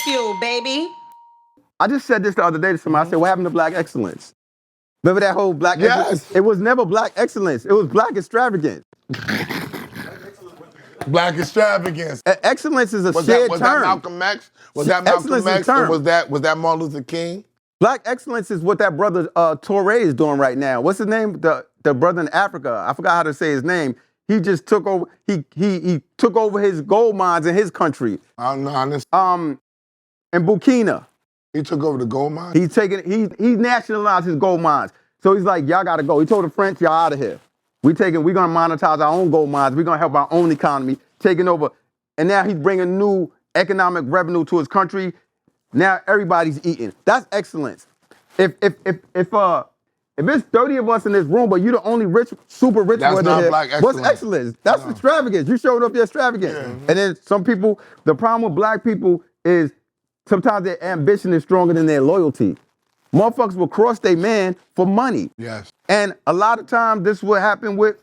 Bagfuel, baby. I just said this the other day to somebody. I said, what happened to black excellence? Remember that whole black excellence? It was never black excellence. It was black extravagance. Black extravagance. Excellence is a Was shared that term. Malcolm X? Was that Malcolm X? Or was that Martin Luther King? Black excellence is what that brother Touré is doing right now. What's his name? The brother in Africa. I forgot how to say his name. He just took over. He took over his gold mines in his country. I'm honest. In Burkina. He took over the gold mines? He nationalized his gold mines. So he's like, y'all gotta go. He told the French, y'all out of here. We're gonna monetize our own gold mines. We're gonna help our own economy, taking over. And now he's bringing new economic revenue to his country. Now everybody's eating. That's excellence. If it's 30 of us in this room, but you're the only super rich one in here, what's excellence? That's extravagance. You showed up your extravagance. Yeah. And then some people, the problem with black people is sometimes their ambition is stronger than their loyalty. Motherfuckers will cross their man for money. Yes. And a lot of times this will happen with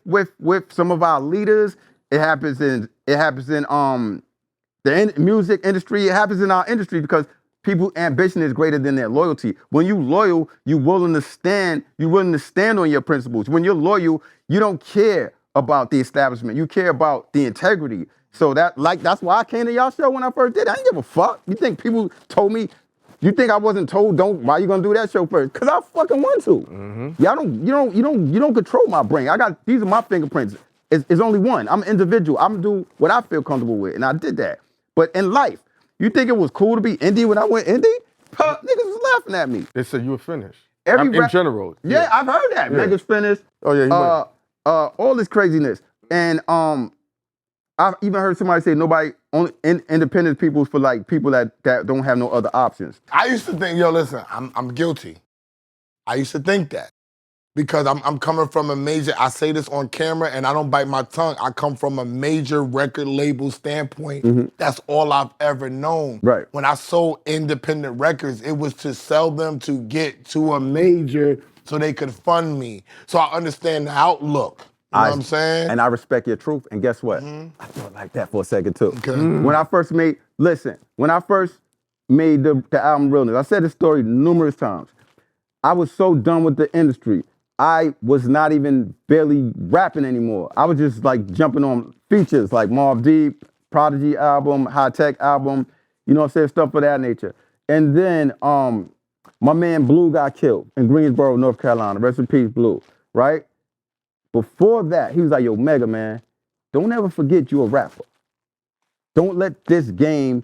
some of our leaders. It happens in the music industry. It happens in our industry because people's ambition is greater than their loyalty. When you loyal, you're willing to stand on your principles. When you're loyal, you don't care about the establishment. You care about the integrity. So that's why I came to y'all show when I first did it. I didn't give a fuck. You think people told me? You think I wasn't told why you gonna do that show first? Cause I fucking want to. Mm-hmm. You don't control my brain. These are my fingerprints. It's only one. I'm an individual. I'm gonna do what I feel comfortable with, and I did that. But in life, you think it was cool to be indie when I went indie? Niggas was laughing at me. They said you were finished. In general. Yeah, I've heard that. Yeah. Niggas finished. Oh yeah. All this craziness, and I've even heard somebody say only independent people for like people that don't have no other options. I used to think, listen, I'm guilty. I used to think that because I'm coming from a major. I say this on camera, and I don't bite my tongue. I come from a major record label standpoint. Mm-hmm. That's all I've ever known. Right. When I sold independent records, it was to sell them to get to a major so they could fund me. So I understand the outlook. You know what I'm saying? And I respect your truth. And guess what? Mm-hmm. I thought like that for a second too. Okay. Mm-hmm. When I first made the album Realness, I said this story numerous times. I was so done with the industry. I was not even barely rapping anymore. I was just like jumping on features like Mobb Deep, Prodigy album, High Tech album, you know what I'm saying, stuff of that nature. And then my man Blue got killed in Greensboro, North Carolina. Rest in peace, Blue, right? Before that, he was like, yo, Mega, man, don't ever forget you're a rapper. Don't let this game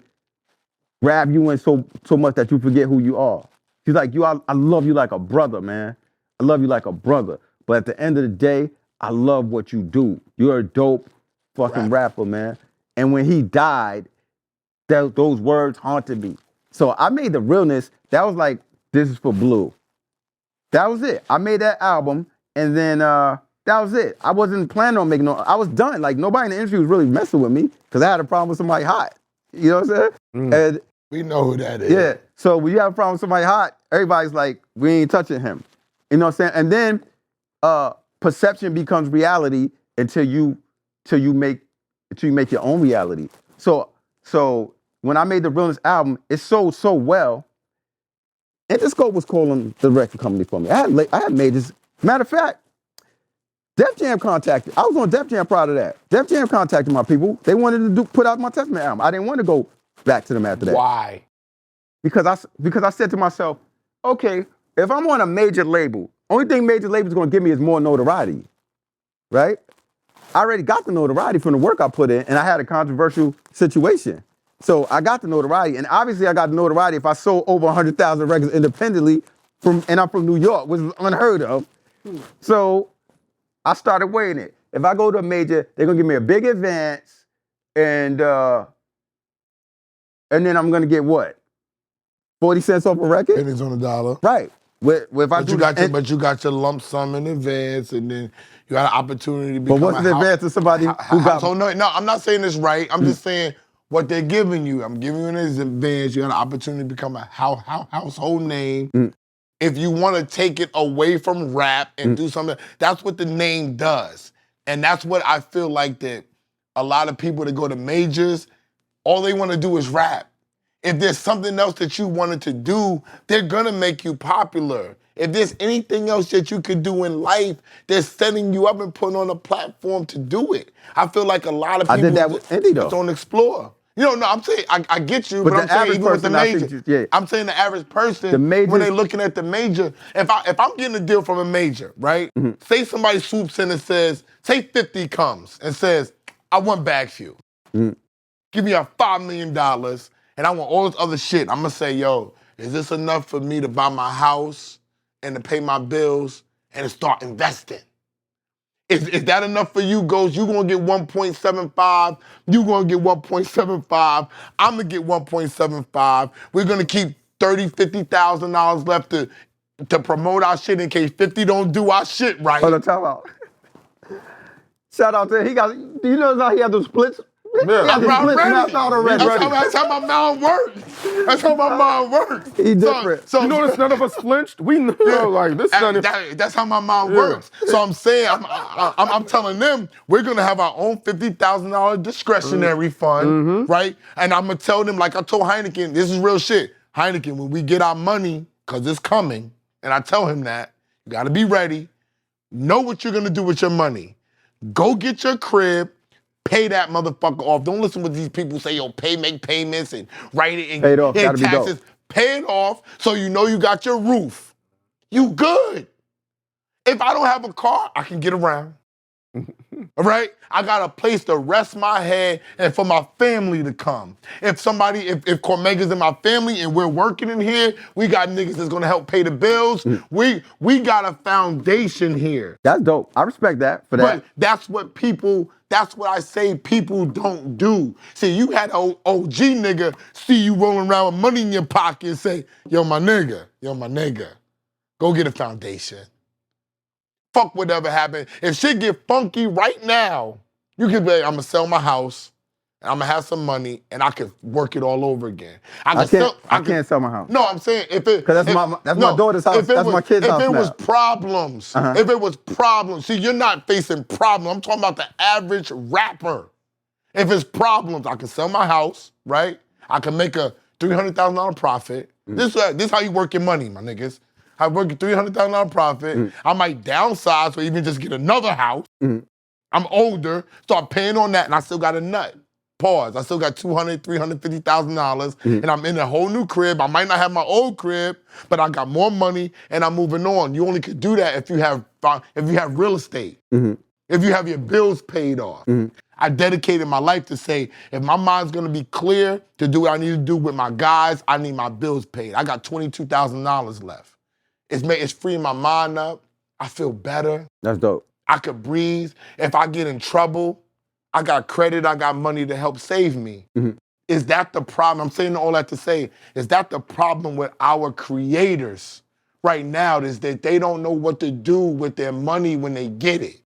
grab you in so much that you forget who you are. He's like, I love you like a brother, man. I love you like a brother. But at the end of the day, I love what you do. You're a dope fucking rapper, man. And when he died, those words haunted me. So I made the Realness. That was like, this is for Blue. That was it. I made that album, and then that was it. I wasn't planning on making I was done. Like, nobody in the industry was really messing with me because I had a problem with somebody hot. You know what I'm saying? Mm. And we know who that is. Yeah. So when you have a problem with somebody hot, everybody's like, we ain't touching him. You know what I'm saying? And then perception becomes reality until you make your own reality. So when I made the Realness album, it sold so well. Interscope was calling the record company for me. I had made this. Matter of fact, Def Jam contacted. I was on Def Jam prior to that. Def Jam contacted my people. They wanted to put out my Testament album. I didn't want to go back to them after that. Why? Because I said to myself, okay, if I'm on a major label, only thing major label's gonna give me is more notoriety, right? I already got the notoriety from the work I put in, and I had a controversial situation. So I got the notoriety, and obviously I got the notoriety if I sold over 100,000 records independently, and I'm from New York, which is unheard of. So I started weighing it. If I go to a major, they're gonna give me a big advance, and then I'm gonna get what? 40 cents off a record? Pennies on the dollar. Right. But you got your lump sum in advance, and then you got an opportunity to become But what's the advance to somebody who got... So no, I'm not saying this right. I'm just saying what they're giving you. I'm giving you an advance. You got an opportunity to become a household name. Mm. If you want to take it away from rap and do something, that's what the name does. And that's what I feel like that a lot of people that go to majors, all they want to do is rap. If there's something else that you wanted to do, they're gonna make you popular. If there's anything else that you could do in life, they're setting you up and putting on a platform to do it. I feel like a lot of people I did that with Indy, though. don't explore. You know, no, I'm saying, I get you, but I'm the saying average even with the person, I major, think, yeah. I'm saying the average person, The majors- when they're looking at the major, if I'm getting a deal from a major, right? Say somebody swoops in and says, say 50 comes and says, I want Bagfuel. Give me a $5 million and I want all this other shit. I'm gonna say, yo, is this enough for me to buy my house and to pay my bills and to start investing? Is that enough for you, Ghost? You gonna get 1.75, you gonna get 1.75, I'm gonna get 1.75. We're gonna keep $30,000, $50,000 left to promote our shit in case 50 don't do our shit right. Hold on, talk about. Shout out to him. Do you know how he had those splits? Yeah. He had the I'm splits ready. mapped out already. That's how my mind works. That's how my mind works. He different. So You notice none of us flinched? We know, like, this that's how my mind works. So I'm saying, I'm telling them, we're gonna have our own $50,000 discretionary fund, right? And I'm gonna tell them, like I told Hynaken, this is real shit. Hynaken, when we get our money, cause it's coming, and I tell him that, you gotta be ready, know what you're gonna do with your money. Go get your crib, pay that motherfucker off. Don't listen to what these people say, yo, make payments and write it and Pay it off, gotta be taxes. dope. Pay it off so you know you got your roof. You good. If I don't have a car, I can get around. All right? I got a place to rest my head and for my family to come. If Cormega's in my family and we're working in here, we got niggas that's gonna help pay the bills. We got a foundation here. That's dope. I respect that for that. But that's what I say people don't do. See, you had an OG nigga see you rolling around with money in your pocket and say, yo, my nigga, go get a foundation. Fuck whatever happened. If shit get funky right now, you can be like, I'm gonna sell my house, and I'm gonna have some money, and I can work it all over again. I can't sell my house. No, I'm saying if it, Because that's my daughter's house. That's my kid's house If it now. was problems, if it was problems, see, you're not facing problems. I'm talking about the average rapper. If it's problems, I can sell my house, right? I can make a $300,000 profit. This is how you work your money, my niggas. I work a $300,000 profit. I might downsize or even just get another house. I'm older, start paying on that, and I still got a nut. Pause. I still got $200,000, $350,000, and I'm in a whole new crib. I might not have my old crib, but I got more money, and I'm moving on. You only could do that if you have real estate, if you have your bills paid off. I dedicated my life to say, if my mind's gonna be clear to do what I need to do with my guys, I need my bills paid. I got $22,000 left. It's freeing my mind up. I feel better. That's dope. I could breathe. If I get in trouble, I got credit, I got money to help save me. Is that the problem? I'm saying all that to say, is that the problem with our creators right now, is that they don't know what to do with their money when they get it?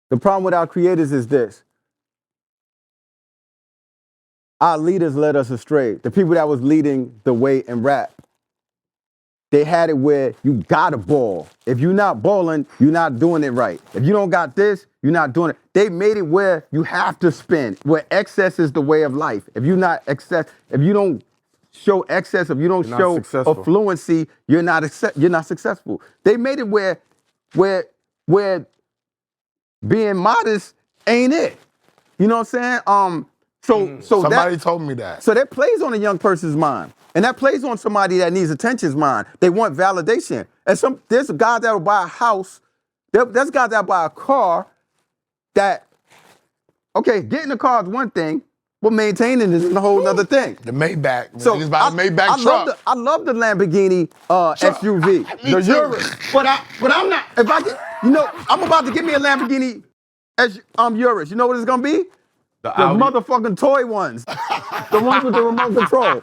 The problem with our creators is this. Our leaders led us astray. The people that was leading the way in rap, they had it where you gotta ball. If you're not balling, you're not doing it right. If you don't got this, you're not doing it. They made it where you have to spend, where excess is the way of life. If you don't show excess, if you don't show affluency, you're not successful. They made it where being modest ain't it. You know what I'm saying? So somebody told me that. So that plays on a young person's mind. And that plays on somebody that needs attention's mind. They want validation. And there's guys that will buy a house, there's guys that buy a car that, okay, getting the car is one thing, but maintaining it is a whole other thing. The Maybach. So It's about the Maybach truck. I love the Lamborghini SUV. Me The too. Urus. But I'm not, if I get, I'm about to get me a Lamborghini Urus. You know what it's gonna be? The motherfucking toy ones. The ones with the remote control.